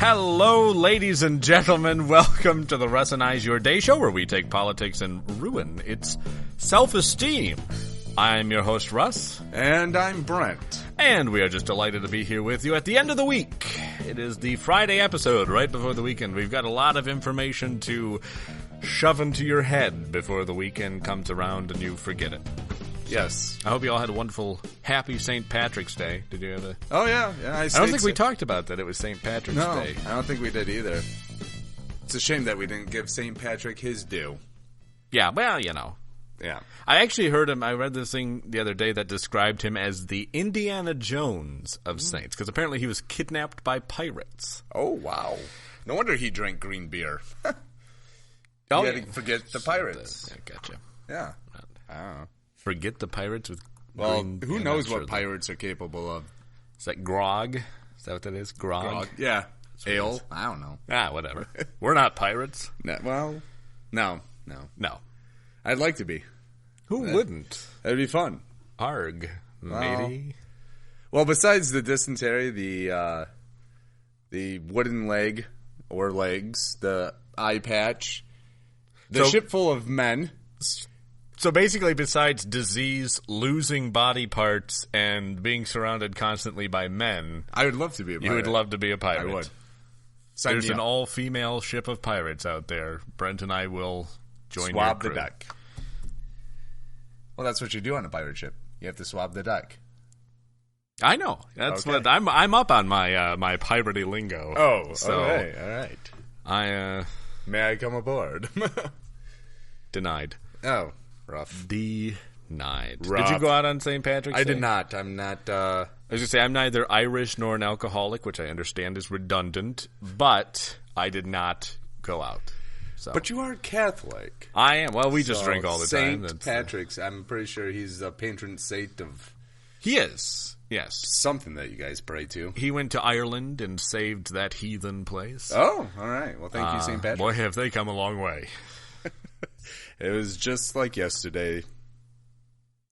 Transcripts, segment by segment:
Hello, ladies and gentlemen. Welcome to the Russinize Your Day Show, where we take politics and ruin its self-esteem. I'm your host, Russ. And I'm Brent. And we are just delighted to be here with you at the end of the week. It is the Friday episode, right before the weekend. We've got a lot of information to shove into your head before the weekend comes around and you forget it. Yes. I hope you all had a wonderful, happy St. Patrick's Day. Did you have a... Oh, yeah. I don't think we talked about that. It was St. Patrick's Day. I don't think we did either. It's a shame that we didn't give St. Patrick his due. Yeah, well, you know. Yeah. I actually heard him, I read this thing the other day that described him as the Indiana Jones of saints, because apparently he was kidnapped by pirates. Oh, wow. No wonder he drank green beer. Oh, you had to forget the pirates. I gotcha. Yeah. I don't know. Forget the pirates with green... Well, who knows what pirates are capable of? Is that grog? Is that what that is? Grog? Yeah. Ale? I don't know. Whatever. We're not pirates. No. No. I'd like to be. Who wouldn't? That'd be fun. Arg, matey. Well, besides the dysentery, the wooden leg or legs, the eye patch, the ship full of men. So basically, besides disease, losing body parts, and being surrounded constantly by men, I would love to be a pirate. You would love to be a pirate. I would. There's an all-female ship of pirates out there. Brent and I will join your crew. Swab the deck. Well, that's what you do on a pirate ship. You have to swab the deck. I know. That's what I'm up on my my piratey lingo. Oh, so all right. May I come aboard? Denied. Oh, rough. Denied. Rough. Did you go out on St. Patrick's Day? I did not. I'm not. I was going to say, I'm neither Irish nor an alcoholic, which I understand is redundant, but I did not go out. So. But you are Catholic. I am. Well, we just drink all the time. St. Patrick's, I'm pretty sure he's a patron saint of... He is, yes. Something that you guys pray to. He went to Ireland and saved that heathen place. Oh, all right. Well, thank you, St. Patrick. Boy, have they come a long way. It was just like yesterday.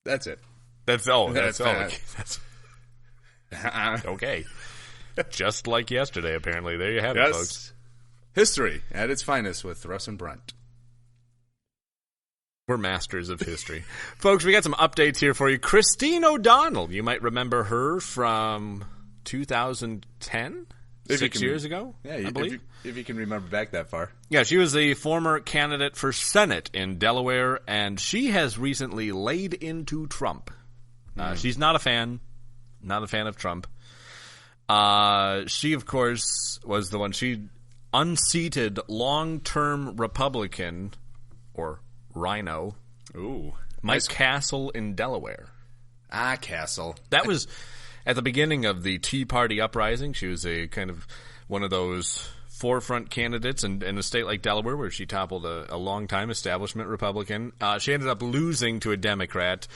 That's it. That's all. Okay. Just like yesterday, apparently. There you have it, folks. History at its finest with Russ and Brent. We're masters of history. Folks, we got some updates here for you. Christine O'Donnell. You might remember her from 2010? 6 years ago, I believe. If you can remember back that far. Yeah, she was the former candidate for Senate in Delaware, and she has recently laid into Trump. She's not a fan of Trump. She, of course, was the one. She unseated long-term Republican, or Rhino, Mike Castle in Delaware. Castle. That was at the beginning of the Tea Party uprising. She was a kind of one of those forefront candidates in a state like Delaware, where she toppled a long-time establishment Republican. She ended up losing to a Democrat.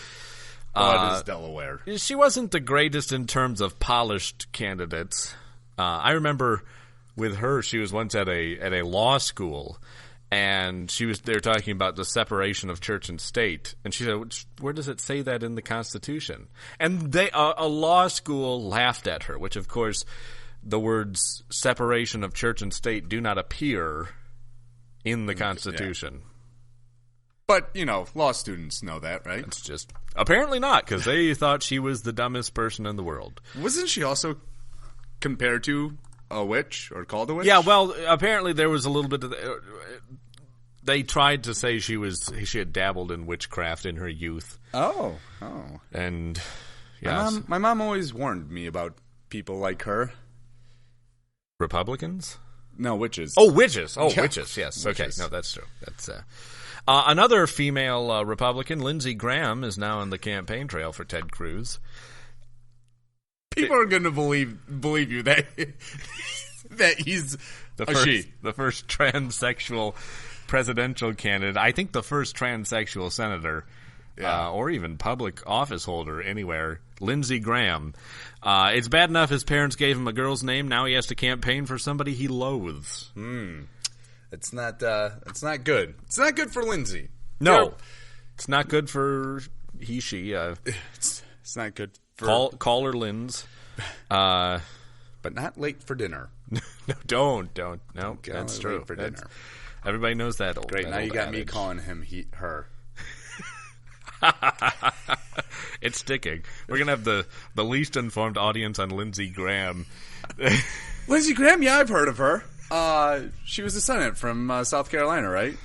What is Delaware? She wasn't the greatest in terms of polished candidates. I remember with her, she was once at a law school, and they were talking about the separation of church and state, and she said, "Where does it say that in the Constitution?" And a law school laughed at her, which of course the words separation of church and state do not appear in the Constitution. Yeah. But, law students know that, right? It's just apparently not, because they thought she was the dumbest person in the world. Wasn't she also compared to a witch, or called a witch? Yeah, well, apparently there was a little bit of... They tried to say she had dabbled in witchcraft in her youth. Oh. And, yes. My mom always warned me about people like her. Republicans? No, witches. Oh, witches. Oh, yeah. Witches, yes. Witches. Okay, no, that's true. That's... another female Republican, Lindsey Graham, is now on the campaign trail for Ted Cruz. People are going to believe you that he's the first transsexual presidential candidate. I think the first transsexual senator, or even public office holder anywhere. Lindsey Graham. It's bad enough his parents gave him a girl's name. Now he has to campaign for somebody he loathes. It's not good. It's not good for Lindsey. No. It's not good for he, she. It's not good for... Call her Linz. But but not late for dinner. No, don't. No, that's true. Late for dinner. Everybody knows that old. Great. That now old you got adage. me calling him her. It's sticking. We're gonna have the least informed audience on Lindsey Graham. Lindsey Graham? Yeah, I've heard of her. She was a Senate from South Carolina, right?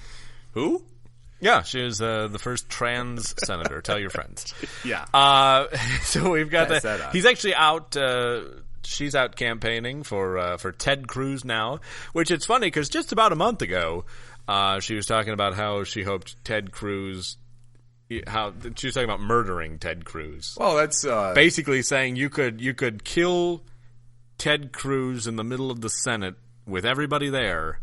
Who? Yeah, she was the first trans senator. Tell your friends. Yeah. So we've got Pass that. that on. He's actually out. She's out campaigning for Ted Cruz now, which it's funny because just about a month ago, she was talking about how she hoped Ted Cruz. How she was talking about murdering Ted Cruz. Well, that's basically saying you could kill Ted Cruz in the middle of the Senate with everybody there,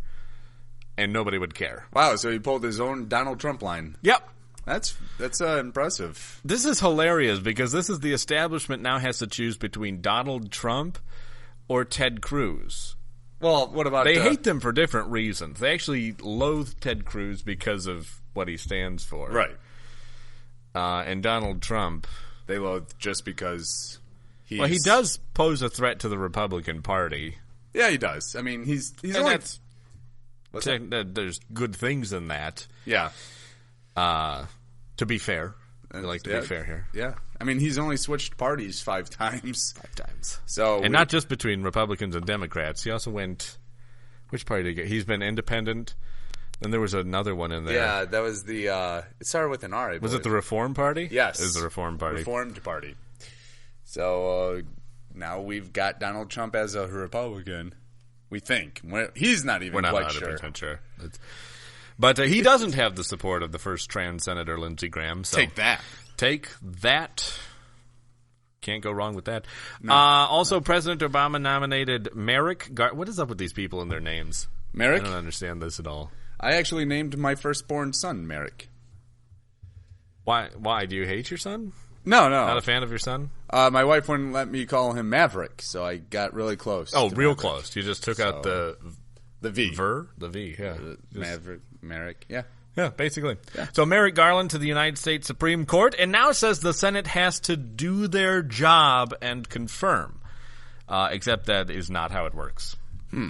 and nobody would care. wow. So he pulled his own Donald Trump line. Yep. That's impressive. This is hilarious because this is the establishment now has to choose between Donald Trump or Ted Cruz. Well, what about They hate them for different reasons. They actually loathe Ted Cruz because of what he stands for. right? And Donald Trump, They loathe just because he's... well, he does pose a threat to the Republican Party. Yeah, he does. I mean, he's And only... that's, there's good things in that. Yeah. To be fair. I like to be fair here. Yeah. I mean, he's only switched parties 5 times. 5 times. So And not just between Republicans and Democrats. He also went... Which party did he get? He's been independent. Then there was another one in there. Yeah, that was the... it started with an R, I Was believe. it the Reform Party? Yes. It was the Reform Party. Reformed Party. So now we've got Donald Trump as a Republican. We think. He's not even We're not quite 100% sure. But he doesn't have the support of the first trans senator, Lindsey Graham. So Take that. Take that. Can't go wrong with that. Also, President Obama nominated Merrick what is up with these people and their names? Merrick? I don't understand this at all. I actually named my firstborn son Merrick. Why? Do you hate your son? No. Not a fan of your son? My wife wouldn't let me call him Maverick, so I got really close. Oh, to real Maverick. close. You just took out the V. The V, yeah. Merrick, yeah. Yeah, basically. Yeah. So Merrick Garland to the United States Supreme Court, and now says the Senate has to do their job and confirm. Except that is not how it works,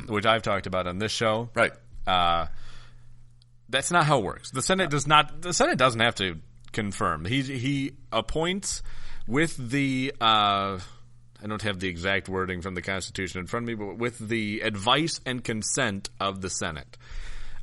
which I've talked about on this show. Right. That's not how it works. The Senate does not. The Senate doesn't have to confirm. He appoints with the. I don't have the exact wording from the Constitution in front of me, but with the advice and consent of the Senate.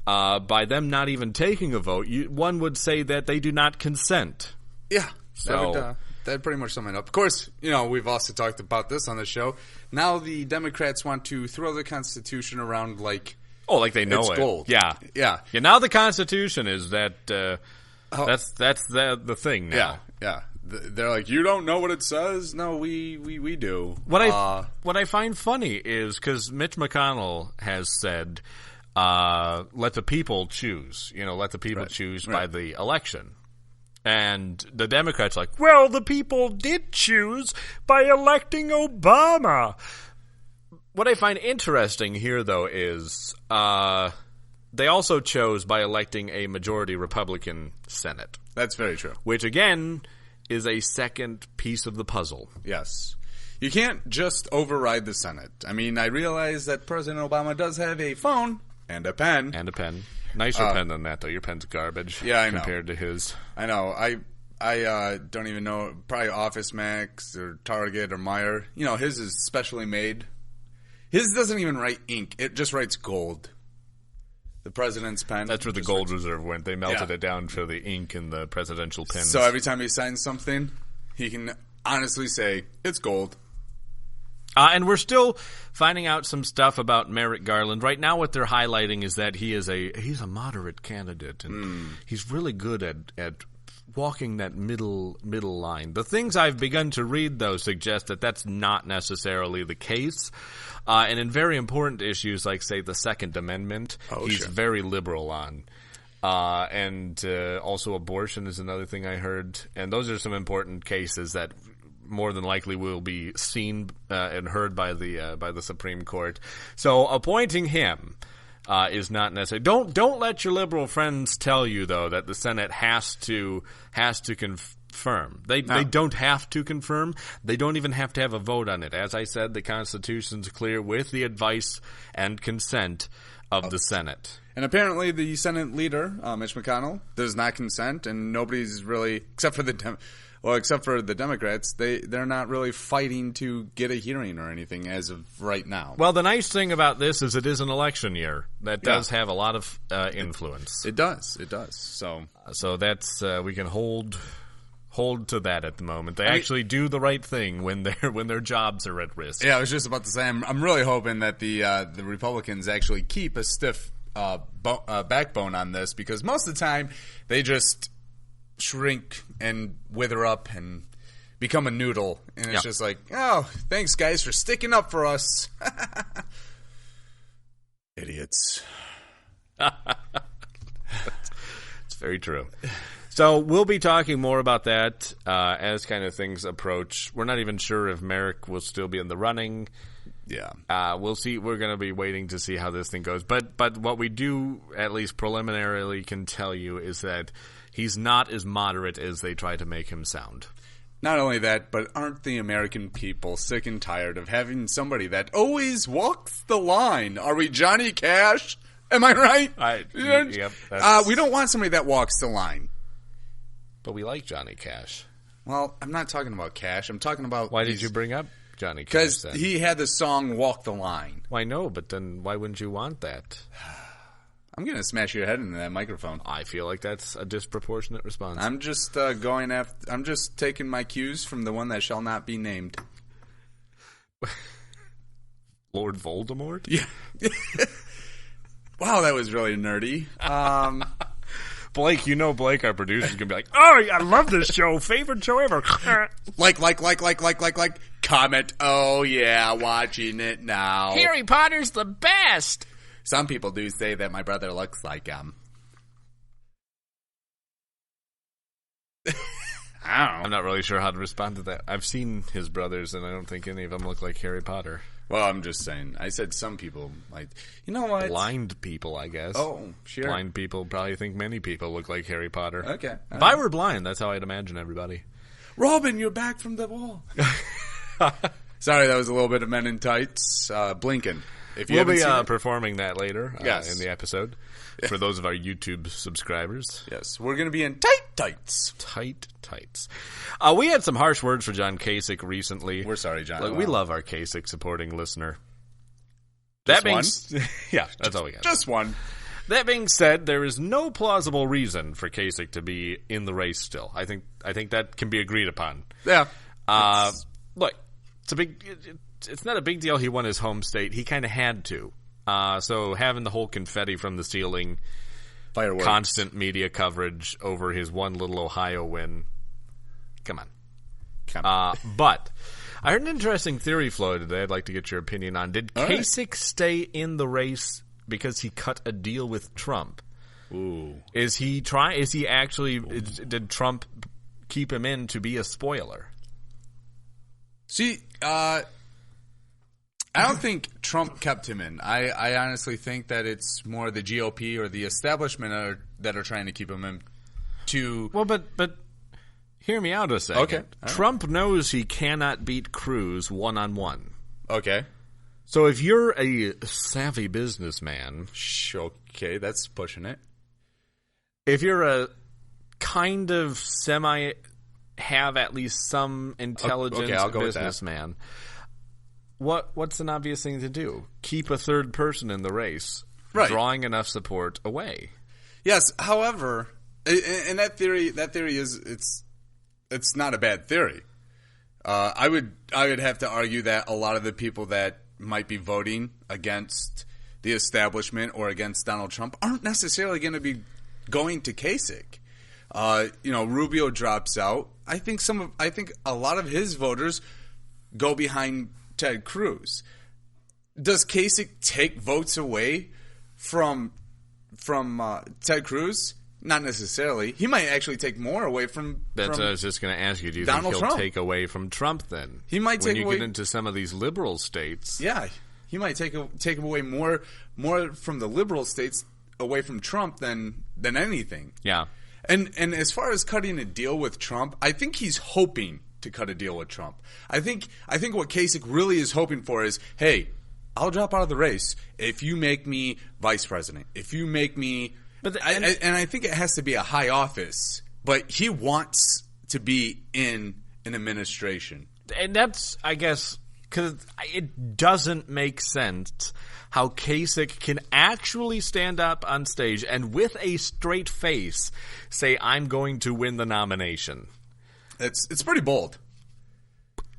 By them not even taking a vote, one would say that they do not consent. Yeah. So that'd pretty much sum it up. Of course, we've also talked about this on the show. Now the Democrats want to throw the Constitution around like... Oh, like they know it's it. gold. Yeah. Yeah. Now the Constitution is that that's the thing now. Yeah. They're like, you don't know what it says? No, we do. What I find funny is because Mitch McConnell has said, let the people choose. Let the people choose by the election. And the Democrats are like, well, the people did choose by electing Obama. What I find interesting here, though, is they also chose by electing a majority Republican Senate. That's very true. Which, again, is a second piece of the puzzle. Yes. You can't just override the Senate. I mean, I realize that President Obama does have a phone and a pen. Nicer pen than that, though. Your pen's garbage compared to his. I know. I don't even know. Probably Office Max or Target or Meijer. His is specially made. His doesn't even write ink. It just writes gold. The president's pen. That's where the gold reserve went. They melted it down for the ink in the presidential pens. So every time he signs something, he can honestly say, it's gold. And we're still finding out some stuff about Merrick Garland. Right now what they're highlighting is that he's a moderate candidate, and he's really good at walking that middle line. The things I've begun to read, though, suggest that that's not necessarily the case. And in very important issues like, say, the Second Amendment, he's very liberal on. And also abortion is another thing I heard. And those are some important cases that more than likely will be seen and heard by the Supreme Court. So appointing him is not necessary. Don't let your liberal friends tell you, though, that the Senate has to confirm. They don't have to confirm. They don't even have to have a vote on it. As I said, the Constitution's clear with the advice and consent of the Senate. And apparently the Senate leader, Mitch McConnell, does not consent, and nobody's really, except for the Democrats, they're not really fighting to get a hearing or anything as of right now. Well, the nice thing about this is it is an election year. That does have a lot of influence. It does. So that's we can hold to that at the moment. They actually do the right thing when their jobs are at risk. Yeah, I was just about to say I'm really hoping that the Republicans actually keep a stiff backbone on this, because most of the time they just shrink and wither up and become a noodle, and it's just like, oh, thanks guys for sticking up for us. Idiots. It's very true. So we'll be talking more about that as kind of things approach. We're not even sure if Merrick will still be in the running. Yeah. We'll see. We're going to be waiting to see how this thing goes. But what we do, at least preliminarily, can tell you is that he's not as moderate as they try to make him sound. Not only that, but aren't the American people sick and tired of having somebody that always walks the line? Are we Johnny Cash? Am I right? Yep. We don't want somebody that walks the line. But we like Johnny Cash. Well, I'm not talking about Cash. I'm talking about... Why did you bring up Johnny Cash? Because he had the song Walk the Line. Well, I know, but then why wouldn't you want that? I'm going to smash your head into that microphone. I feel like that's a disproportionate response. I'm just I'm just taking my cues from the one that shall not be named. Lord Voldemort? Yeah. Wow, that was really nerdy. Blake, Blake, our producer, is going to be like, oh, I love this show. Favorite show ever. Like. Comment. Oh, yeah, watching it now. Harry Potter's the best. Some people do say that my brother looks like him. I don't know. I'm not really sure how to respond to that. I've seen his brothers, and I don't think any of them look like Harry Potter. Well, I'm just saying. I said some people, like, you know what? Blind people, I guess. Oh, sure. Blind people probably think many people look like Harry Potter. Okay. If I were blind, that's how I'd imagine everybody. Robin, you're back from the wall. Sorry, that was a little bit of Men in Tights. Blinking. If you we'll be seen performing that later yes. in the episode for those of our YouTube subscribers. Yes, we're going to be in tight tights. Tight tights. We had some harsh words for John Kasich recently. We're sorry, John. Look, we love our Kasich supporting listener. Just one? Yeah, that's all we got. Just one. That being said, there is no plausible reason for Kasich to be in the race still. I think that can be agreed upon. Yeah. Look, it's not a big deal he won his home state. He kind of had to. So having the whole confetti from the ceiling, fireworks, constant media coverage over his one little Ohio win. Come on. But I heard an interesting theory floated today I'd like to get your opinion on. Did Kasich stay in the race because he cut a deal with Trump? Ooh. Did Trump keep him in to be a spoiler? See, I don't think Trump kept him in. I honestly think that it's more the GOP or the establishment that are trying to keep him in. But hear me out a second. Okay. Trump knows he cannot beat Cruz one-on-one. Okay. So if you're a savvy businessman... Okay, that's pushing it. If you're a kind of have at least some intelligent businessman... What's an obvious thing to do? Keep a third person in the race, right, drawing enough support away. Yes, however, and that theory is it's not a bad theory. I would have to argue that a lot of the people that might be voting against the establishment or against Donald Trump aren't necessarily going to be going to Kasich. Rubio drops out. I think a lot of his voters go behind Ted Cruz. Does Kasich take votes away from Ted Cruz? Not necessarily. He might actually take more away from. That's what I was just going to ask you. Do you Donald think he'll Trump take away from Trump then? He might take away. When you get into some of these liberal states. Yeah, he might take away more from the liberal states away from Trump than anything. Yeah. And as far as cutting a deal with Trump, I think he's hoping to cut a deal with Trump. I think what Kasich really is hoping for is, hey, I'll drop out of the race if you make me vice president. If you make me, and I think it has to be a high office, but he wants to be in an administration. And that's, I guess, because it doesn't make sense how Kasich can actually stand up on stage and with a straight face say, I'm going to win the nomination. It's pretty bold.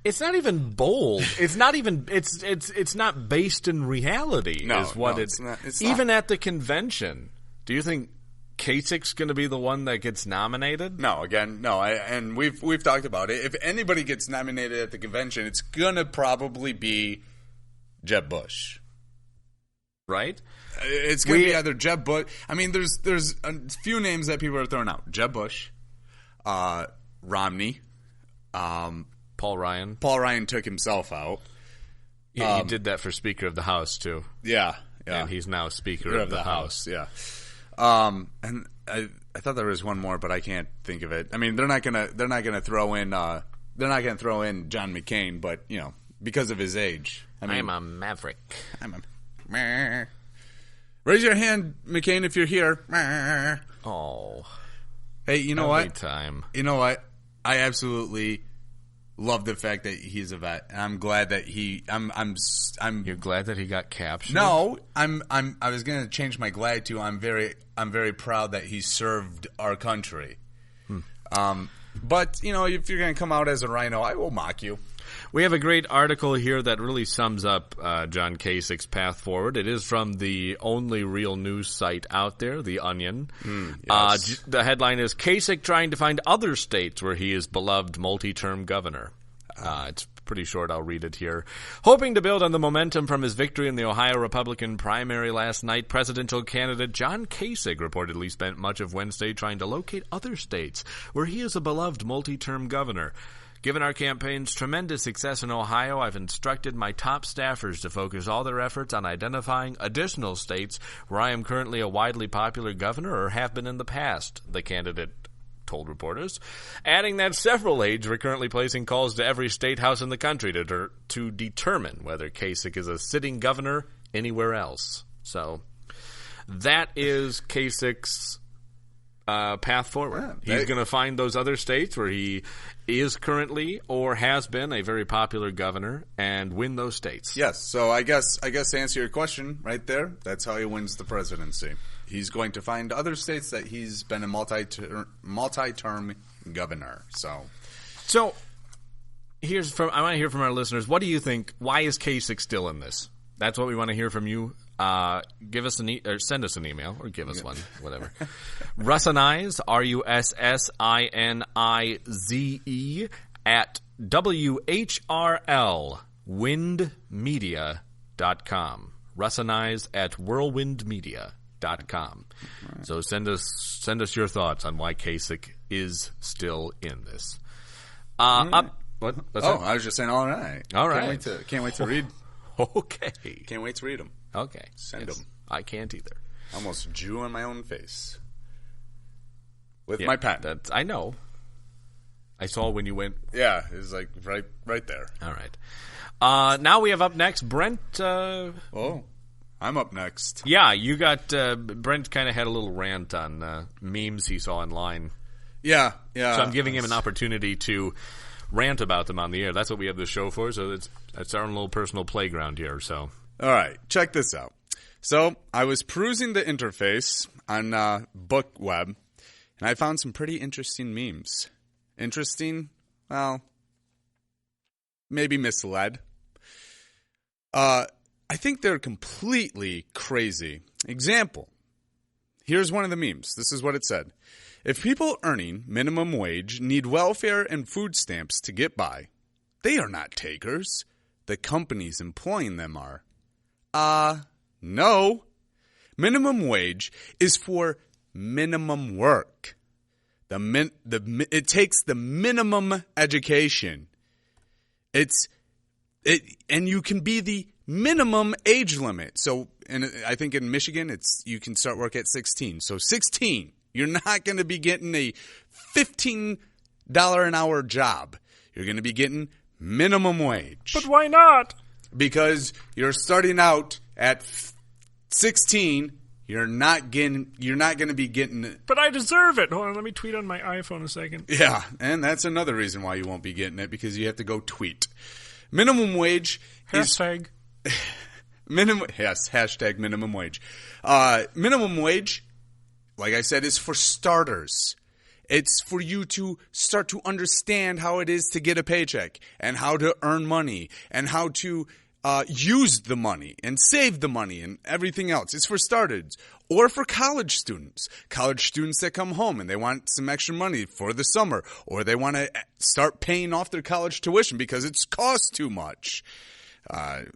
It's not even bold. It's not even. It's not based in reality. No, is what it's not. Even at the convention, do you think Kasich's going to be the one that gets nominated? No, again, no. And we've talked about it. If anybody gets nominated at the convention, it's gonna probably be Jeb Bush, right? It's gonna be either Jeb Bush. I mean, there's a few names that people are throwing out: Jeb Bush, Romney. Paul Ryan. Paul Ryan took himself out. Yeah, he did that for Speaker of the House too. Yeah. And he's now Speaker of the House. Yeah. And I thought there was one more, but I can't think of it. I mean, they're not gonna throw in John McCain, but you know, because of his age. I mean, I'm a maverick. Raise your hand, McCain, if you're here. Oh. Hey, you know what? Time. You know what? I absolutely love the fact that he's a vet. And I'm glad that You're glad that he got captured? No, I was going to change my glad to I'm very proud that he served our country. But, you know, if you're going to come out as a rhino, I will mock you. We have a great article here that really sums up John Kasich's path forward. It is from the only real news site out there, The Onion. Yes. The headline is, Kasich trying to find other states where he is beloved multi-term governor. It's pretty short. I'll read it here. Hoping to build on the momentum from his victory in the Ohio Republican primary last night, presidential candidate John Kasich reportedly spent much of Wednesday trying to locate other states where he is a beloved multi-term governor. Given our campaign's tremendous success in Ohio, I've instructed my top staffers to focus all their efforts on identifying additional states where I am currently a widely popular governor or have been in the past, the candidate told reporters, adding that several aides were currently placing calls to every state house in the country to determine whether Kasich is a sitting governor anywhere else. So that is Kasich's path forward. Yeah, he's going to find those other states where he is currently or has been a very popular governor and win those states. Yes. So I guess to answer your question right there, that's how he wins the presidency. He's going to find other states that he's been a multi-term governor. So I want to hear from our listeners. What do you think? Why is Kasich still in this? That's what we want to hear from you. Give us or send us an email or give us one, whatever. Russinized, RUSSINIZE at WHRLwindmedia.com. Russinized at whirlwindmedia.com. Right. So send us your thoughts on why Kasich is still in this. Up. What? I was just saying. All right. All right. Can't wait to read. Okay. Can't wait to read them. Okay. Send them. I can't either. Almost drew on my own face with my pen. I know. I saw when you went. Yeah, it was like right there. All right. Now we have up next Brent. I'm up next. Yeah, you got Brent. Kind of had a little rant on memes he saw online. Yeah. So I'm giving him an opportunity to rant about them on the air. That's what we have this show for. So it's our own little personal playground here. So. All right, check this out. So I was perusing the interface on BookWeb, and I found some pretty interesting memes. Interesting? Well, maybe misled. I think they're completely crazy. Example. Here's one of the memes. This is what it said. If people earning minimum wage need welfare and food stamps to get by, they are not takers. The companies employing them are. No. Minimum wage is for minimum work. It takes the minimum education. And you can be the minimum age limit. So, and I think in Michigan, you can start work at 16. So 16, You're not going to be getting a $15 an hour job. You're going to be getting minimum wage. But why not? Because you're starting out at 16. You're not going to be getting it. But I deserve it. Hold on, let me tweet on my iPhone a second. Yeah, and that's another reason why you won't be getting it, because you have to go tweet. Minimum wage Hashtag. hashtag minimum wage. Minimum wage, like I said, is for starters. It's for you to start to understand how it is to get a paycheck and how to earn money and how to use the money and save the money and everything else. It's for starters. Or for college students that come home and they want some extra money for the summer, or they want to start paying off their college tuition because it's cost too much.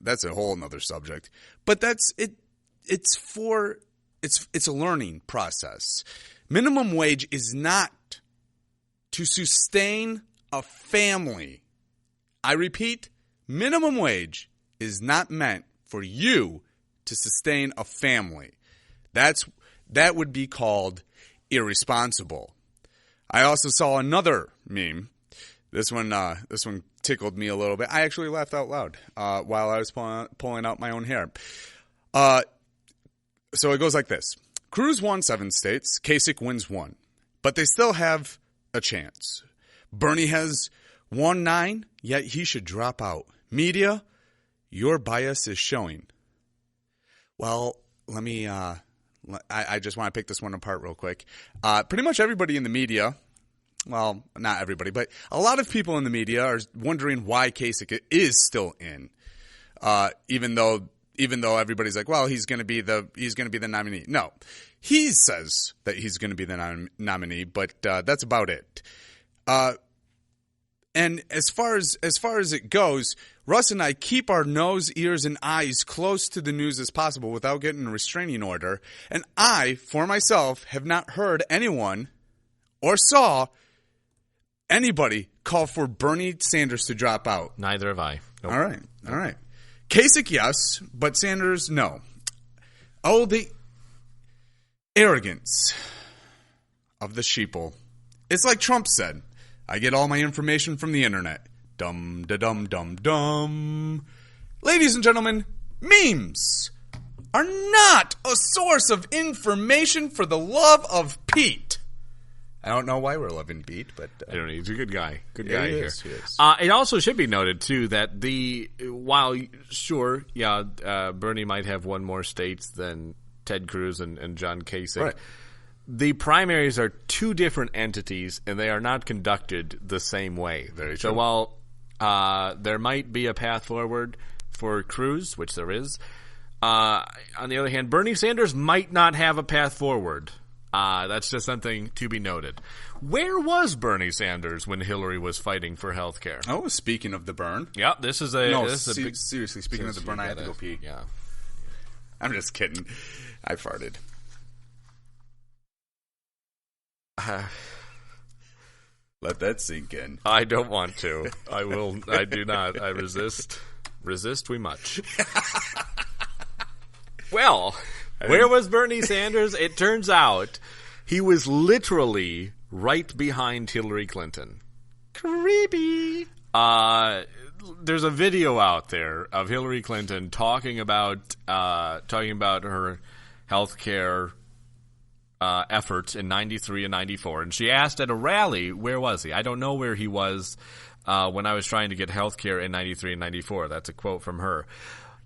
That's a whole nother subject. But that's it. It's a learning process. Minimum wage is not to sustain a family. I repeat, minimum wage is not meant for you to sustain a family. That would be called irresponsible. I also saw another meme. This one tickled me a little bit. I actually laughed out loud while I was pulling out my own hair. So it goes like this. Cruz won 7 states. Kasich wins 1. But they still have a chance. Bernie has won 9, yet he should drop out. Media, your bias is showing. Well, let me I just want to pick this one apart real quick. Pretty much everybody in the media, well, not everybody, but a lot of people in the media are wondering why Kasich is still in. Even though everybody's like, well, he's going to be the nominee. No, he says that he's going to be the nominee, but that's about it. And as far as it goes, Russ and I keep our nose, ears, and eyes close to the news as possible without getting a restraining order. And I, for myself, have not heard anyone or saw anybody call for Bernie Sanders to drop out. Neither have I. Nope. All right. Kasich, yes, but Sanders, no. Oh, the arrogance of the sheeple. It's like Trump said, I get all my information from the internet. Dum da dum dum dum. Ladies and gentlemen, memes are not a source of information for the love of Pete. I don't know why we're loving Pete, but I don't know. He's a good guy. Good guy here. He is. It also should be noted too that while Bernie might have won more states than Ted Cruz and John Kasich. Right. The primaries are 2 different entities, and they are not conducted the same way. Very true. So while there might be a path forward for Cruz, which there is, on the other hand, Bernie Sanders might not have a path forward. That's just something to be noted. Where was Bernie Sanders when Hillary was fighting for health care? Oh, speaking of the burn. Yeah, this is a big... Seriously, speaking of the burn, I have to go pee. Yeah. I'm just kidding. I farted. Let that sink in. I don't want to. I will. I do not. I resist. Resist we much. Well, where was Bernie Sanders? It turns out he was literally right behind Hillary Clinton. Creepy. There's a video out there of Hillary Clinton talking about her health care efforts in 93 and 94. And she asked at a rally, where was he? I don't know where he was when I was trying to get health care in 93 and 94. That's a quote from her.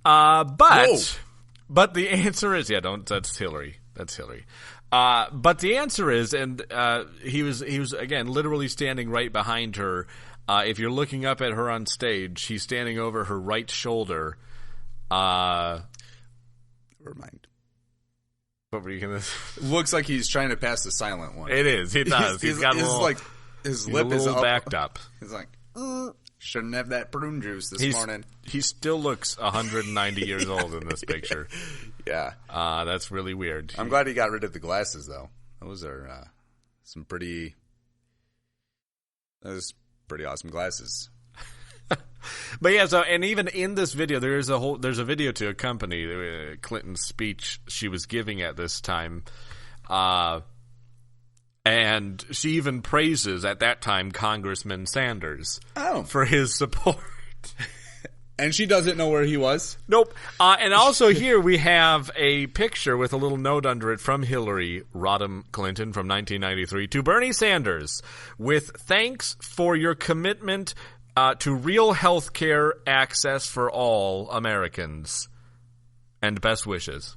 But the answer is, that's Hillary. That's Hillary. But the answer is, and he was again literally standing right behind her. If you're looking up at her on stage, he's standing over her right shoulder. Never mind. What were you gonna? Looks like he's trying to pass the silent one. It is. He does. He's got a little, his lip is backed up. He's like, shouldn't have that prune juice this morning. He still looks 190 years old in this picture. Yeah. That's really weird. I'm glad he got rid of the glasses, though. Those are pretty awesome glasses. But yeah, so and even in this video, there's a video to accompany Clinton's speech she was giving at this time, And she even praises, at that time, Congressman Sanders for his support. And she doesn't know where he was? Nope. And also here we have a picture with a little note under it from Hillary Rodham Clinton from 1993 to Bernie Sanders with thanks for your commitment to real health care access for all Americans. And best wishes.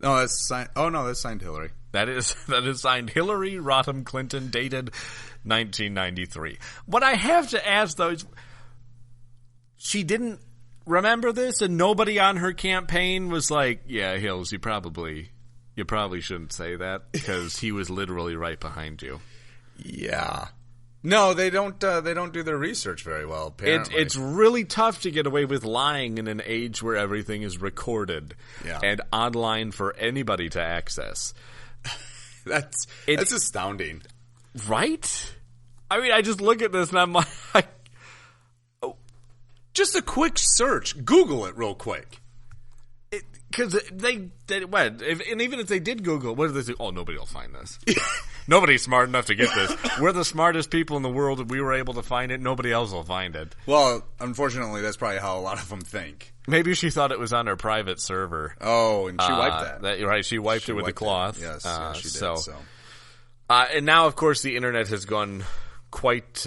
No, that's signed. Oh, no, that's signed Hillary. That is signed Hillary Rodham Clinton, dated 1993. What I have to ask, though, is she didn't remember this, and nobody on her campaign was like, yeah, Hills, you probably shouldn't say that, because he was literally right behind you. Yeah. No, they don't do their research very well, apparently. It's really tough to get away with lying in an age where everything is recorded and online for anybody to access. That's astounding. Right? I mean, I just look at this and I'm like... Just a quick search. Google it real quick. Because they went. And even if they did Google, what do they say? Oh, nobody will find this. Nobody's smart enough to get this. We're the smartest people in the world, and we were able to find it. Nobody else will find it. Well, unfortunately, that's probably how a lot of them think. Maybe she thought it was on her private server. Oh, and she wiped that. Right, she wiped it with a cloth. Yes, she did. So. And now, of course, the internet has gone quite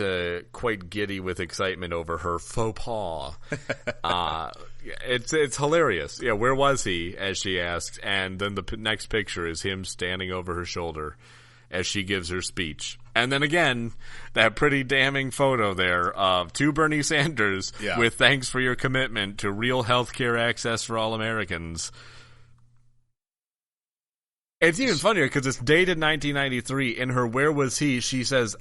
giddy with excitement over her faux pas. It's hilarious. Yeah, where was he, as she asked, and then the next picture is him standing over her shoulder as she gives her speech. And then again, that pretty damning photo there of to Bernie Sanders with thanks for your commitment to real health care access for all Americans. It's even funnier because it's dated 1993. In her "Where was he?" she says,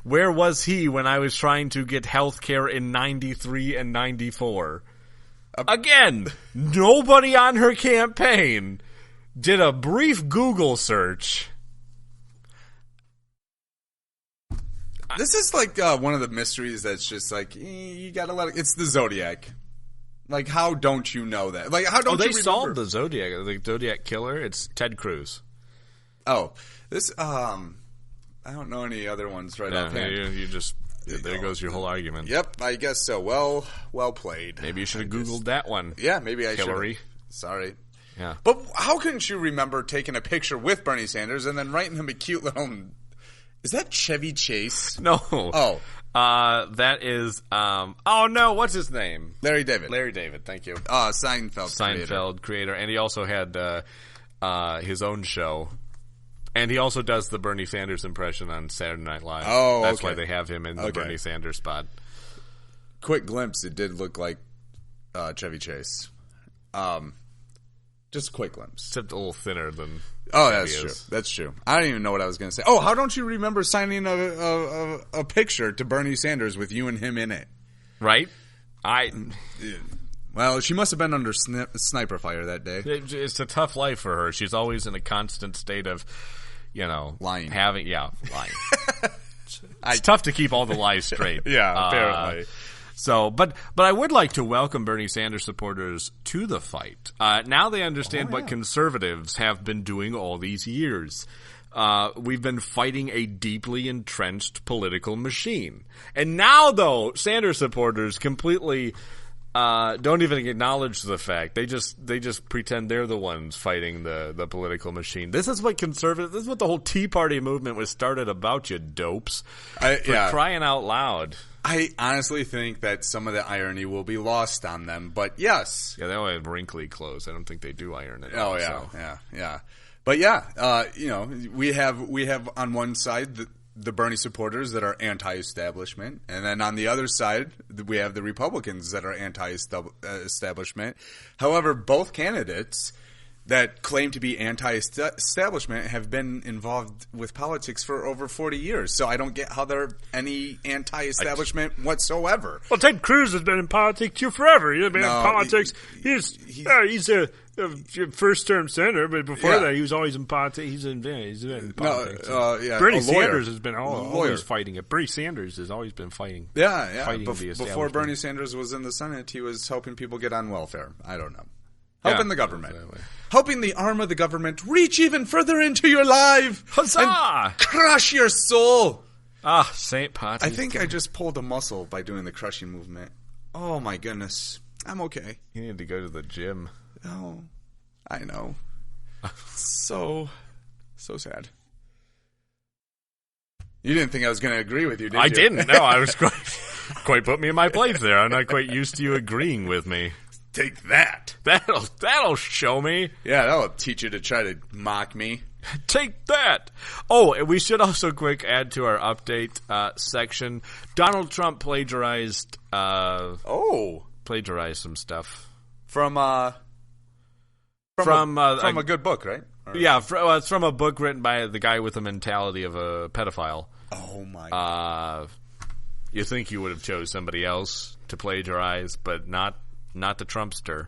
where was he when I was trying to get health care in 93 and 94? Again, nobody on her campaign did a brief Google search. This is like one of the mysteries that's just like, you gotta let it. It's the Zodiac. Like, how don't you know that? Like, how don't you remember? They solved the Zodiac killer. It's Ted Cruz. Oh, this, I don't know any other ones right offhand. You just, there goes your whole argument. Yep, I guess so. Well played. Maybe you should have Googled that one. Yeah, maybe I should. Hillary. Sorry. Yeah. But how couldn't you remember taking a picture with Bernie Sanders and then writing him a cute little... Is that Chevy Chase? No. Oh. That is, oh no, what's his name? Larry David. Larry David, thank you. Seinfeld creator. And he also had his own show. And he also does the Bernie Sanders impression on Saturday Night Live. Oh, That's why they have him in the Bernie Sanders spot. Quick glimpse, it did look like Chevy Chase. Just a quick glimpse. Except a little thinner than... Oh, that's true. That's true. I don't even know what I was going to say. Oh, how don't you remember signing a picture to Bernie Sanders with you and him in it? Right? Well, she must have been under sniper fire that day. It's a tough life for her. She's always in a constant state of, lying. Lying. It's tough to keep all the lies straight. Yeah, apparently. So, but I would like to welcome Bernie Sanders supporters to the fight. Now they understand what conservatives have been doing all these years. We've been fighting a deeply entrenched political machine. And now, though, Sanders supporters completely don't even acknowledge the fact. They just pretend they're the ones fighting the political machine. This is what this is what the whole Tea Party movement was started about, you dopes. For crying out loud. I honestly think that some of the irony will be lost on them, but yes. Yeah, they all have wrinkly clothes. I don't think they do iron it. Oh, yeah, yeah. But yeah, we have on one side the Bernie supporters that are anti-establishment, and then on the other side we have the Republicans that are anti-establishment. However, both candidates that claim to be anti-establishment have been involved with politics for over 40 years. So I don't get how they're any anti-establishment whatsoever. Well, Ted Cruz has been in politics forever. He's been in politics. He's a first-term senator, but before that, he was always in politics. He's in politics. Bernie Sanders has been always fighting it. Bernie Sanders has always been fighting. Yeah. Fighting the establishment. Before Bernie Sanders was in the Senate, he was helping people get on welfare. I don't know. Helping the government. Exactly. Helping the arm of the government reach even further into your life. Huzzah! And crush your soul. Ah, St. Patty's I think I just pulled a muscle by doing the crushing movement. Oh, my goodness. I'm okay. You need to go to the gym. Oh, I know. So sad. You didn't think I was going to agree with you, did you? I didn't. No, I was quite put me in my place there. I'm not quite used to you agreeing with me. Take that. That'll show me. Yeah, that'll teach you to try to mock me. Take that. Oh, and we should also quick add to our update section. Donald Trump plagiarized some stuff from a good book, right? Yeah, it's from a book written by the guy with the mentality of a pedophile. Oh my God. You think you would have chose somebody else to plagiarize, but not the Trumpster.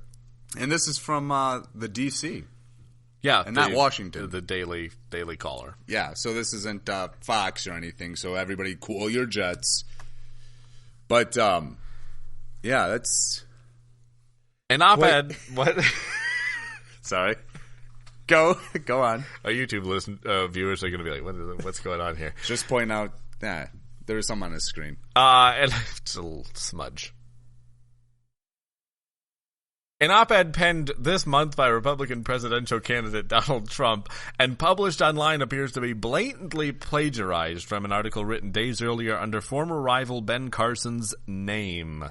And this is from the DC. Yeah, and not Washington. The Daily Caller. Yeah, so this isn't Fox or anything. So everybody, cool your jets. But yeah, that's an op-ed. What? Sorry. Go on. Our YouTube viewers are going to be like, what's going on here? Just point out that there's something on the screen. And it's a little smudge. An op-ed penned this month by Republican presidential candidate Donald Trump and published online appears to be blatantly plagiarized from an article written days earlier under former rival Ben Carson's name.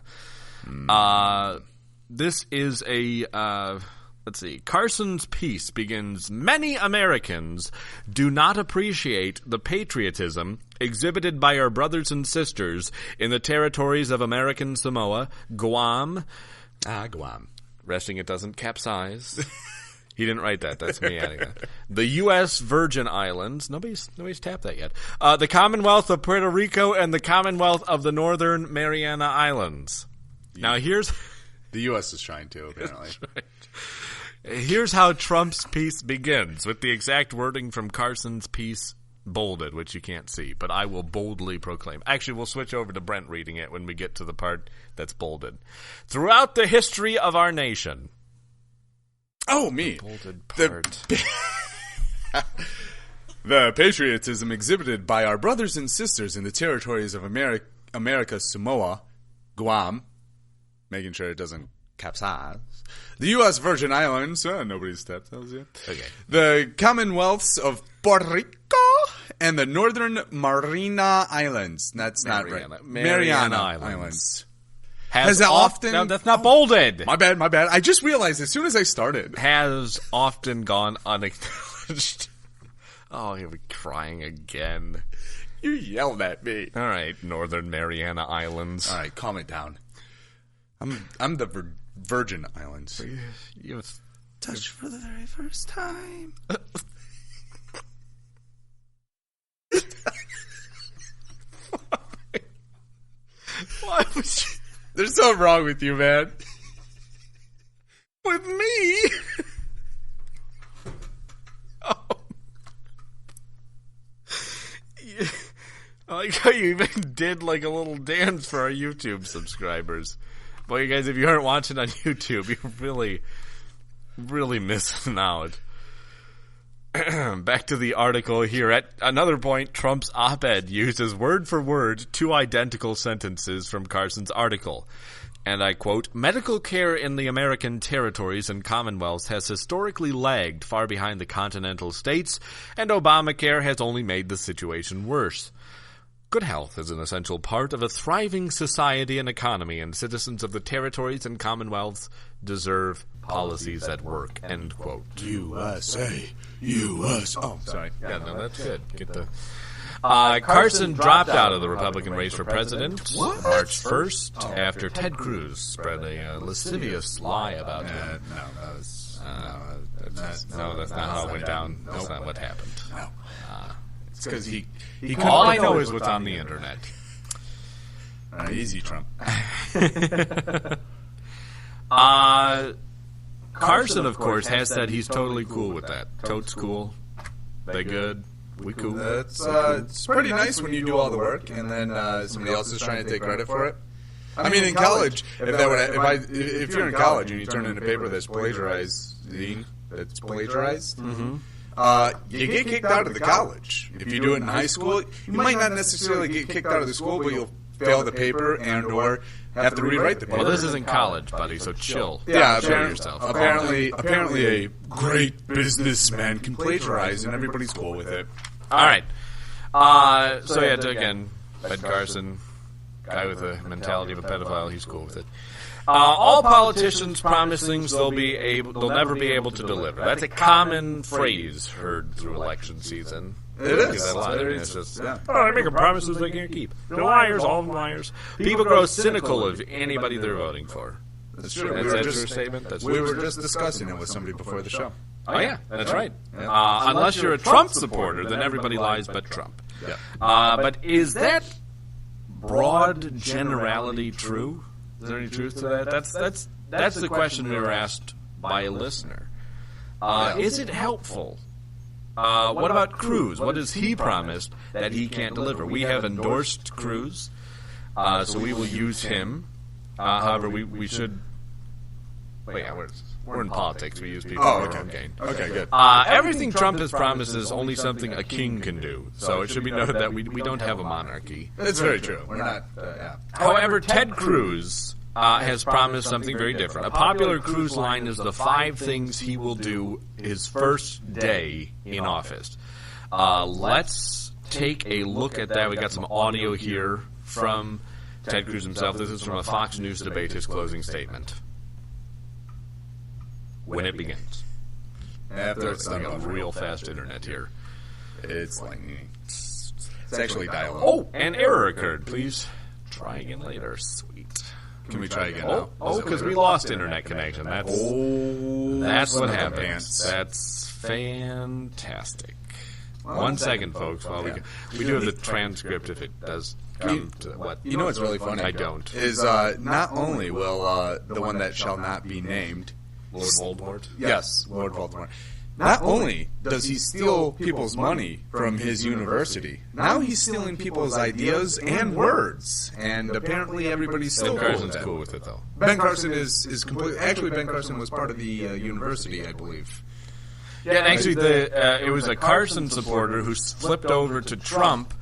This is a... Let's see. Carson's piece begins, "Many Americans do not appreciate the patriotism exhibited by our brothers and sisters in the territories of American Samoa, Guam." Guam. Resting it doesn't capsize. He didn't write that. That's me adding that. The U.S. Virgin Islands. Nobody's tapped that yet. The Commonwealth of Puerto Rico and the Commonwealth of the Northern Mariana Islands. Now here's... The U.S. is trying to, apparently. Right. Here's how Trump's piece begins, with the exact wording from Carson's piece bolded, which you can't see, but I will boldly proclaim. Actually, we'll switch over to Brent reading it when we get to the part that's bolded. "Throughout the history of our nation..." Oh, me. The bolded part. The patriotism exhibited by our brothers and sisters in the territories of America, Samoa, Guam, making sure it doesn't capsize, the U.S. Virgin Islands, nobody's stepped those yet. Okay. The Commonwealths of Puerto Rico and the Northern Mariana Islands. That's not right. Mariana Islands. Has often... No, that's not bolded. My bad. I just realized as soon as I started. Has often gone unacknowledged. Oh, he'll be crying again. You yelled at me. All right, Northern Mariana Islands. All right, calm it down. I'm the Virgin Islands. You touched for the very first time. Why would you? There's something wrong with you, man. With me? Oh. Yeah. I like how you even did like a little dance for our YouTube subscribers. Boy, you guys, if you aren't watching on YouTube, you're really, really missing out. Back to the article here. At another point, Trump's op-ed uses word for word two identical sentences from Carson's article. And I quote, "Medical care in the American territories and commonwealths has historically lagged far behind the continental states, and Obamacare has only made the situation worse. Good health is an essential part of a thriving society and economy, and citizens of the territories and commonwealths deserve policies that work." End quote. USA. U.S. Oh, sorry. Yeah, no, that's good. Get the... Carson dropped out of the Republican race for president March 1st after Ted Cruz spread a lascivious lie about him. That's not how it went down. That's not what happened. No. It's because he all I know is what's on the internet. Easy, Trump. Carson, of course, has said he's totally cool with that. Totes cool. They good. We cool. It's pretty nice when you do all the work and then somebody else is trying to take credit for it. I mean, in college, if you're in college and you turn in a paper that's plagiarized, you get kicked out of the college. If you do it in high school, you might not necessarily get kicked out of the school, but you'll fail the paper and/or have to rewrite the paper. Well, this isn't college, buddy, so chill. Yeah, chill yourself. Apparently, a great businessman can plagiarize, and everybody's cool with it. All right. So yeah, again, Ben Carson, guy with the mentality of a pedophile, he's cool with it. All politicians promise things they'll never be able to deliver. That's a common phrase heard through election season. It is. It's just, they're making promises they can't keep. They're liars, all of them liars. People grow cynical of anybody they're voting for. That's true. That's a true statement. We were just discussing it with somebody before the show. Oh, yeah, that's right. Unless you're a Trump supporter, then everybody lies but Trump. Yeah. But is that broad generality true? Is there any truth to that? That's the question we were asked by a listener. Is it helpful? What about Cruz? What has he promised that he can't deliver? We have endorsed Cruz, so we will use him. However, we should... Wait, we're in politics. We use people for our own gain. Okay, good. Everything Trump has promised is only something a king can do. So it should be noted that we don't have a monarchy. That's very true. We're not... However, Ted Cruz has promised something very different. A popular Cruz line is the 5 things he will do his first day in office. Let's take a look at that. We got some audio here from Ted Cruz himself. This is from a Fox News debate, his closing statement. When it begins. After it's like a real fast internet here. It's like... It's actually dial-up. Oh, an error occurred. Please try again later. Sweet. Can we try again now? Oh, because we lost internet connection. That's what happens. That's fantastic. Well, 1 second, folks. While we do have the transcript if it does come to what. You know what's really funny? I don't. Is not only will the one that shall not be named, Lord Voldemort? Yes, Lord Voldemort. Not only does he steal people's money from his university, now he's stealing people's ideas and words. And apparently everybody's still Ben Carson's cool with it, though. Ben Carson is completely... Actually, Ben Carson was part of the university, I believe. Yeah, and actually, it was a Carson supporter who flipped over to Trump,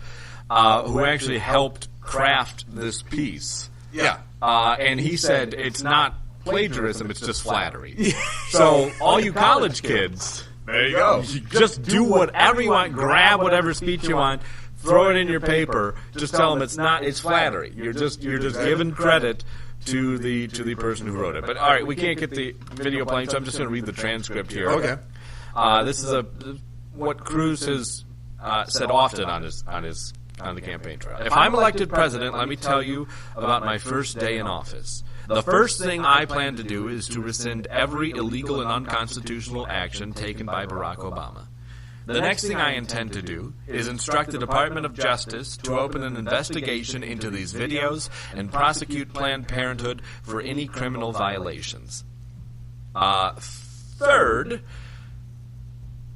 who actually helped craft this piece. Yeah. And he said it's not plagiarism, it's just flattery. So, all you college kids, there you go. Just do whatever you want, grab whatever speech you want, throw it in your paper, just tell them it's flattery. You're just giving credit to the person who wrote it. But alright, we can't get the video playing, so I'm just going to read the transcript here. Okay. This is what Cruz has said often on the campaign trail. If I'm elected president, let me tell you about my first day in office. The first thing I plan to do is to rescind every illegal and unconstitutional action taken by Barack Obama. The next thing I intend to do is instruct the Department of Justice to open an investigation into these videos and prosecute Planned Parenthood for any criminal violations. Third,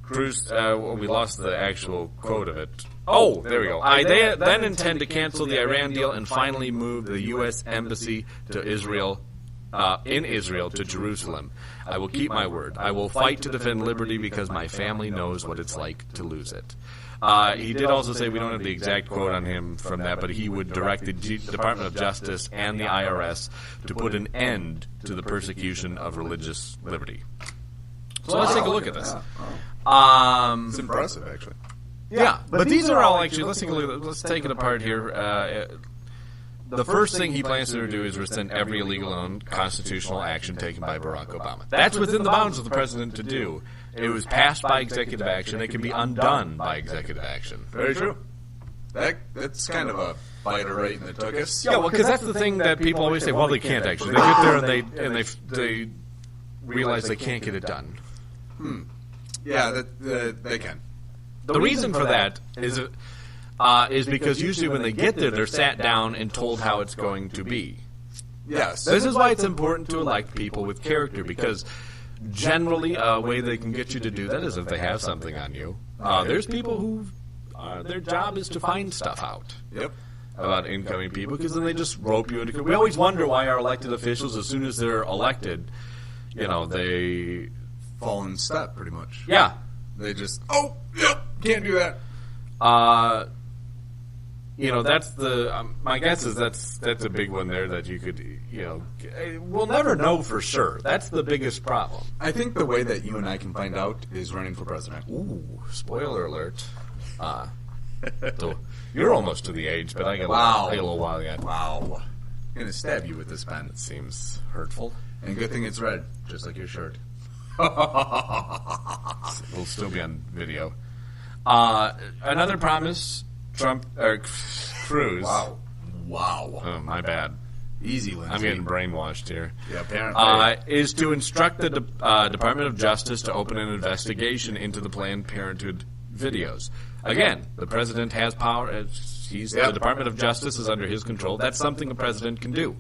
Cruz, we lost the actual quote of it. Oh, there we go. I then intend to cancel the Iran deal and finally move the U.S. Embassy to Israel, in Israel to Jerusalem. I will keep my word. I will fight to defend liberty because my family knows what it's like to lose it. He did also say, we don't have the exact quote on him from that, but he would direct the Department of Justice and the IRS to put an end to the persecution of religious liberty. So let's take a look at this. It's impressive, actually. Yeah, but these are all actually, let's take it apart here. The first thing he plans to do is rescind every illegal and unconstitutional action taken by Barack Obama. That's within the bounds of the president to do. It was passed by executive action. It can be undone by executive action. Very true. That's kind of a biter right in the tuchus. Yeah, well, because that's the thing that people always say, well, they can't actually. They get there and they realize they can't get it done. Yeah, they can. The reason for that is because usually when they get there, they're sat down and told how it's going to be. Yes. This is why it's important to elect people with character, because generally a way they can get you to do that is if they have something on you. There's people who their job is to find stuff out. Yep. about incoming people because then they just rope you into. We always wonder why our elected officials, as soon as they're elected, they fall in step pretty much. Yeah, they just can't do that. That's my guess is that's a big one there that you could, we'll never know for sure. That's the biggest problem. I think the way that you and I can find out is running for president. Ooh, spoiler alert. So you're almost to the age, but I got a little while yet. Wow. I'm going to stab you with this pen. It seems hurtful. And good thing it's red, just like your shirt. We'll still be on video. Another promise, Cruz. Wow. Oh, my bad. Easy, Lindsay. I'm getting brainwashed here. Yeah, apparently. Is to instruct the Department of Justice to open an investigation into the Planned Parenthood videos. Again, the president has power. The Department of Justice is under his control. That's something a president can do.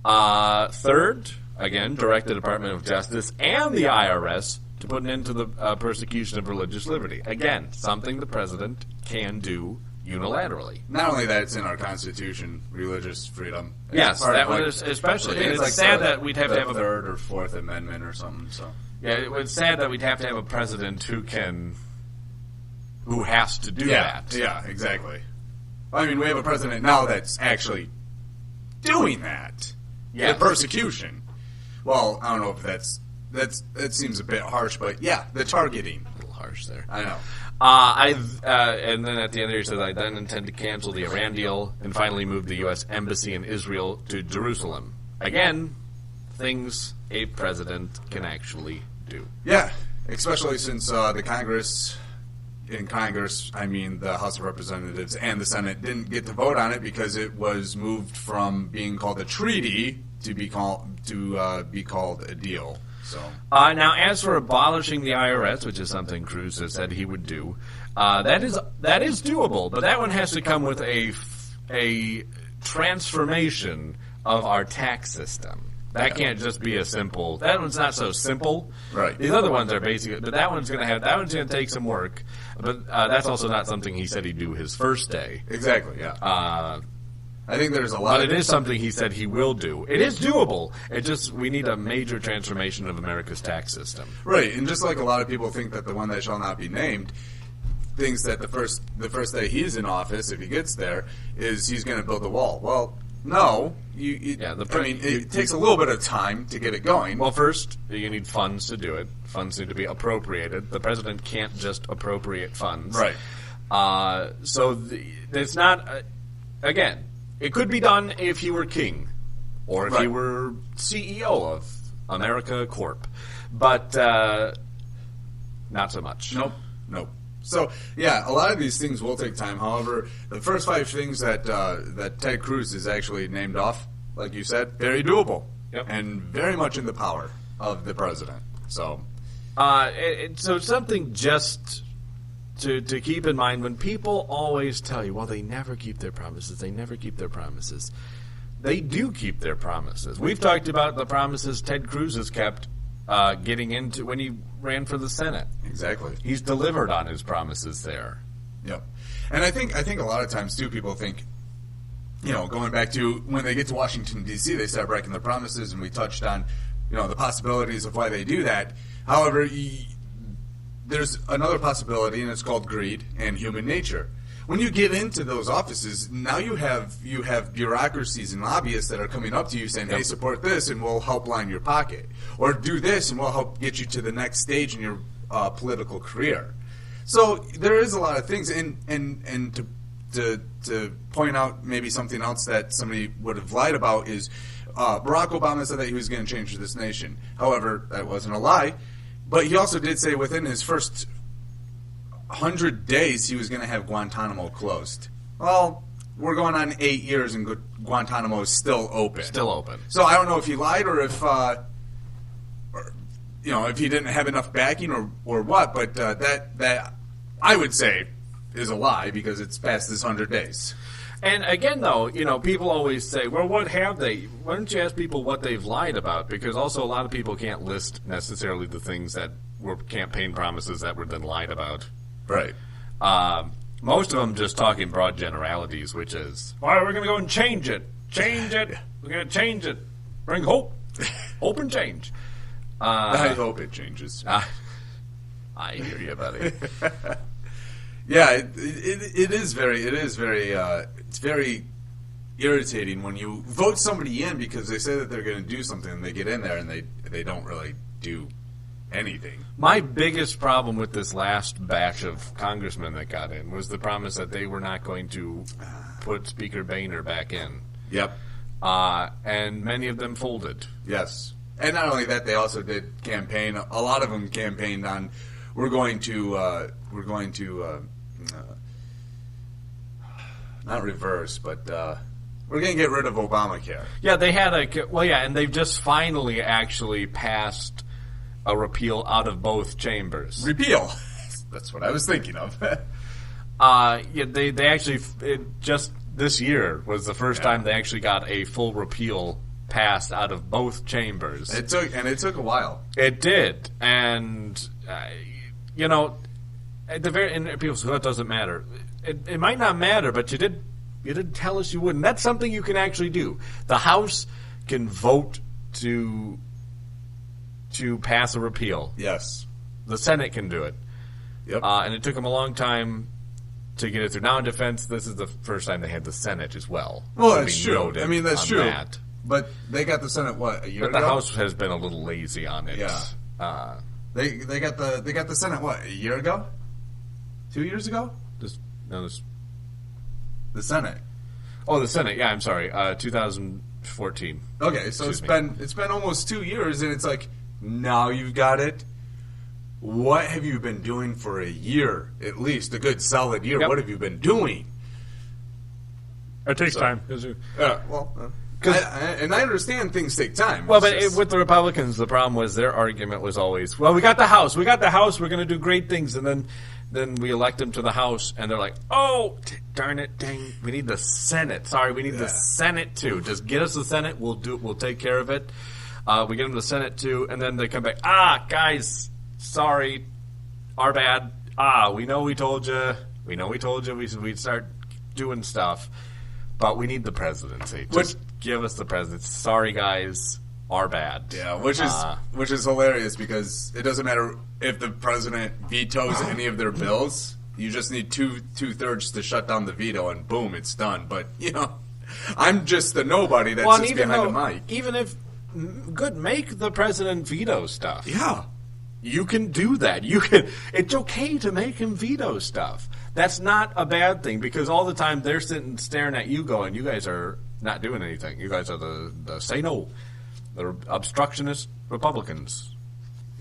Third, again, direct the Department of Justice and the IRS to put an end to the persecution of religious liberty. Again, something the president can do unilaterally. Not only that, it's in our Constitution, religious freedom. Yes, that one is especially. And it's sad that we'd have to have a Third or Fourth Amendment or something. So it's sad that we'd have to have a president who has to do that. Yeah, exactly. I mean, we have a president now that's actually doing that. Yeah, the persecution. Well, I don't know if that seems a bit harsh, but yeah, the targeting. A little harsh there. I know. And then at the end there he says, I then intend to cancel the Iran deal and finally move the U.S. Embassy in Israel to Jerusalem. Again, things a president can actually do. Yeah, especially since the Congress, I mean the House of Representatives and the Senate didn't get to vote on it because it was moved from being called a treaty to be called a deal. So now, as for abolishing the IRS, which is something Cruz has said he would do, that is doable, but that one has to come with a transformation of our tax system. That can't just be a simple. That one's not so simple. Right. These other ones are basic, but that one's going to take some work. But that's also not something he said he'd do his first day. Exactly. Yeah. I think there's a lot. But it is something he said he will do. It is doable. We need a major transformation of America's tax system. Right, and just like a lot of people think that the one that shall not be named thinks that the first day he's in office, if he gets there, is he's going to build a wall. Well, no. It takes a little bit of time to get it going. Well, first, you need funds to do it. Funds need to be appropriated. The president can't just appropriate funds. Right. It's not, again, it could be done if he were king or if he were CEO of America Corp. But not so much. Nope. So, yeah, a lot of these things will take time. However, the first 5 things that Ted Cruz is actually named off, like you said, very doable. Yep. And very much in the power of the president. So, so something just to keep in mind when people always tell you, well, they never keep their promises. They never keep their promises. They do keep their promises. We've talked about the promises Ted Cruz has kept getting into when he ran for the Senate. Exactly. He's delivered on his promises there. Yep. And I think a lot of times, too, people think, going back to when they get to Washington, D.C., they start breaking their promises, and we touched on, the possibilities of why they do that. However, there's another possibility, and it's called greed and human nature. When you get into those offices, now you have bureaucracies and lobbyists that are coming up to you saying, hey, support this, and we'll help line your pocket. Or do this, and we'll help get you to the next stage in your political career. So there is a lot of things, and to point out maybe something else that somebody would have lied about is Barack Obama said that he was going to change this nation. However, that wasn't a lie. But he also did say within his first 100 days he was going to have Guantanamo closed. Well, we're going on 8 years and Guantanamo is still open. Still open. So I don't know if he lied or if if he didn't have enough backing or what. But that I would say is a lie because it's past this 100 days. And again, though, people always say, well, what have they? Why don't you ask people what they've lied about? Because also a lot of people can't list necessarily the things that were campaign promises that were then lied about. Right. Most of them just talking broad generalities, which is, why are we going to go and change it? Change it. We're going to change it. Bring hope. Hope and change. I hope it changes. I hear you, buddy. Yeah, it is very, it's very irritating when you vote somebody in because they say that they're going to do something and they get in there and they don't really do anything. My biggest problem with this last batch of congressmen that got in was the promise that they were not going to put Speaker Boehner back in. Yep. And many of them folded. Yes. And not only that, they also did campaign. A lot of them campaigned on, we're going to not reverse, but we're going to get rid of Obamacare. Yeah, they had and they've just finally actually passed a repeal out of both chambers. Repeal. That's what I was thinking of. They actually, just this year was the first time they actually got a full repeal passed out of both chambers. It took a while. It did, and at the very end, people say, "Oh, it doesn't matter." It might not matter, but you did tell us you wouldn't. That's something you can actually do. The House can vote to pass a repeal. Yes. The Senate can do it. Yep. And it took them a long time to get it through. Now in defense, this is the first time they had the Senate as well. Well, that's true. I mean, that's true. That. But they got the Senate, a year ago? But the House has been a little lazy on it. Yeah. They got the Senate, a year ago? 2 years ago? The Senate. Oh, the Senate. Yeah, I'm sorry. 2014. Okay, so it's been almost 2 years, and it's like, now you've got it. What have you been doing for a year, at least a good solid year? Yep. What have you been doing? It takes time. And I understand things take time. Well, with the Republicans, the problem was their argument was always, well, we got the House. We're going to do great things. And then we elect them to the House, and they're like, oh, darn it, dang, we need the Senate. Sorry, we need the Senate too. Just get us the Senate. We'll take care of it. We get them the Senate too, and then they come back, guys, sorry, our bad. We know we told you. We'd start doing stuff. But we need the presidency. Just give us the presidency. Sorry, guys. Our bad. Yeah, which is hilarious because it doesn't matter if the president vetoes any of their bills. You just need two-thirds to shut down the veto, and boom, it's done. But, I'm just the nobody that sits behind a mic. Even if, make the president veto stuff. Yeah. You can do that. It's okay to make him veto stuff. That's not a bad thing because all the time they're sitting staring at you going, you guys are not doing anything. You guys are the say no, the obstructionist Republicans.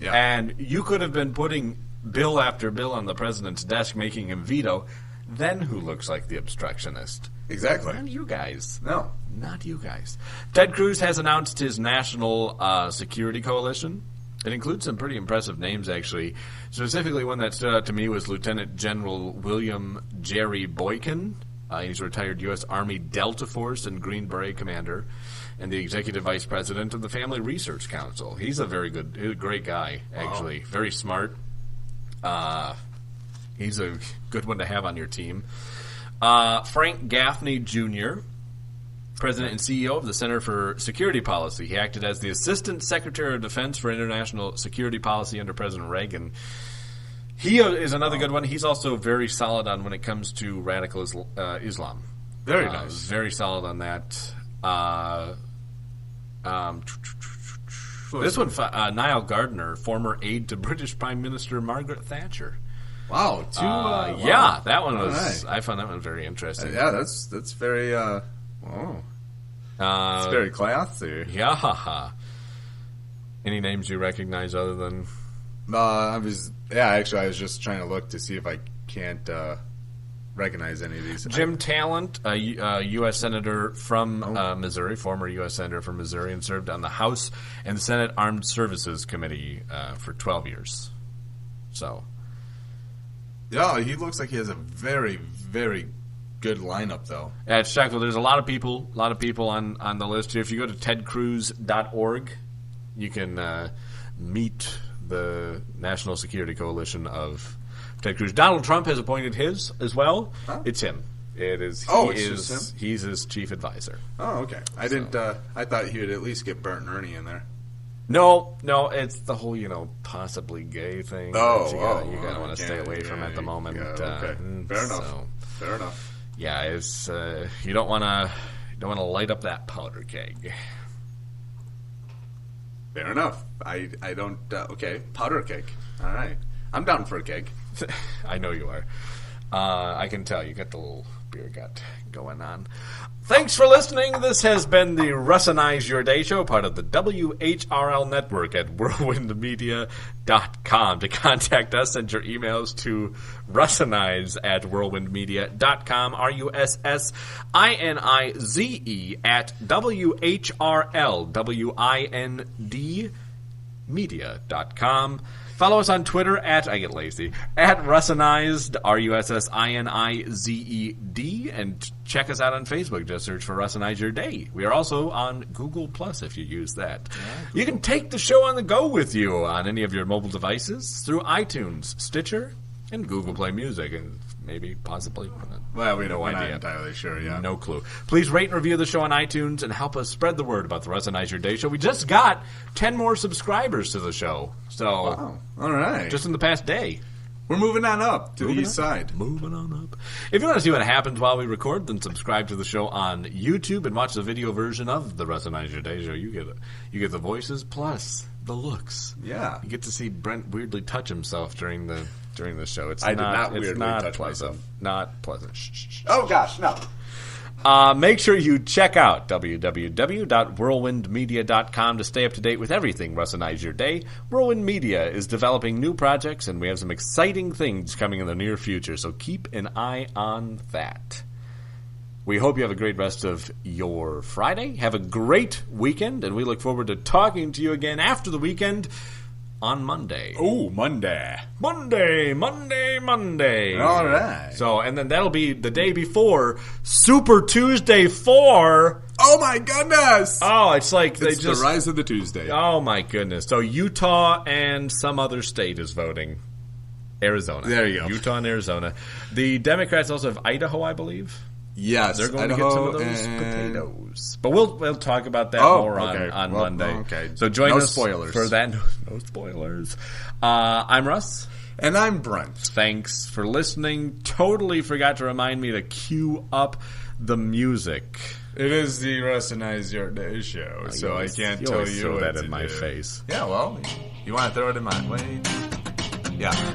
Yeah. And you could have been putting bill after bill on the president's desk making him veto. Then who looks like the obstructionist? Exactly. Not you guys. No. Not you guys. Ted Cruz has announced his national security coalition. It includes some pretty impressive names, actually. Specifically, one that stood out to me was Lieutenant General William Jerry Boykin. He's a retired U.S. Army Delta Force and Green Beret commander, and the executive vice president of the Family Research Council. He's a great guy, actually. Wow. Very smart. He's a good one to have on your team. Frank Gaffney Jr., President and CEO of the Center for Security Policy. He acted as the Assistant Secretary of Defense for International Security Policy under President Reagan. He is another good one. He's also very solid on when it comes to radical Islam. Very nice. Very solid on that. This one, Niall Gardner, former aide to British Prime Minister Margaret Thatcher. Wow. Yeah, that one was. Right. I found that one very interesting. Yeah, that's very. It's very classy. Yeah. Any names you recognize other than? Actually, I was just trying to look to see if I can't recognize any of these. Jim Talent, a U.S. Senator from Missouri, former U.S. Senator from Missouri, and served on the House and Senate Armed Services Committee for 12 years. So. Yeah, he looks like he has a very, very good lineup, though. Yeah, it's checked. Well, there's a lot of people on the list here. If you go to tedcruz.org, you can meet the National Security Coalition of Ted Cruz. Donald Trump has appointed his as well. Huh? It's him. It is. Just him? He's his chief advisor. Oh, okay. I didn't. I thought he would at least get Bert and Ernie in there. No, it's the whole, possibly gay thing. Oh, you gotta want to stay away from at the moment. Yeah, okay. Fair enough. Yeah, it's you don't want to light up that powder keg. Fair enough. I don't. Okay, powder keg. All right, I'm down for a keg. I know you are. I can tell you got the little beer gut going on. Thanks for listening. This has been the Russinize Your Day show, part of the WHRL network at whirlwindmedia.com. To contact us, send your emails to Russinize at whirlwindmedia.com, RUSSINIZE at WHRLWIND media.com. Follow us on Twitter at Russinized, RUSSINIZED, and check us out on Facebook. Just search for Russinize Your Day. We are also on Google Plus if you use that. You can take the show on the go with you on any of your mobile devices through iTunes, Stitcher, and Google Play Music, and maybe, possibly. Well, we're idea. not entirely sure, yeah. No clue. Please rate and review the show on iTunes and help us spread the word about the Russinize Your Day show. We just got 10 more subscribers to the show. So, wow. All right. Just in the past day. We're moving on up to the east side. Moving on up. If you want to see what happens while we record, then subscribe to the show on YouTube and watch the video version of the Russinize Your Day show. You get the voices plus the looks. Yeah. You get to see Brent weirdly touch himself during the show. I did not weirdly touch pleasant. myself. Not pleasant. Shh. Oh gosh, no. Make sure you check out www.whirlwindmedia.com to stay up to date with everything Russinize Your Day. Whirlwind Media is developing new projects, and we have some exciting things coming in the near future, so keep an eye on that. We hope you have a great rest of your Friday. Have a great weekend, and we look forward to talking to you again after the weekend on Monday. Oh, Monday. Monday. All right. So, and then that'll be the day before Super Tuesday 4. Oh, my goodness. Oh, it's like it's the rise of the Tuesday. Oh, my goodness. So, Utah and some other state is voting. Arizona. There you go. Utah and Arizona. The Democrats also have Idaho, I believe. Yes, they're going Idaho to get some of those potatoes. But we'll talk about that more on Monday. Okay. So join us spoilers. For that. No spoilers. I'm Russ. And I'm Brent. Thanks for listening. Totally forgot to remind me to cue up the music. It is the Russinize Your Day show, so I can't tell you throw what that to in my do. face. Yeah, well, you want to throw it in my way? Yeah.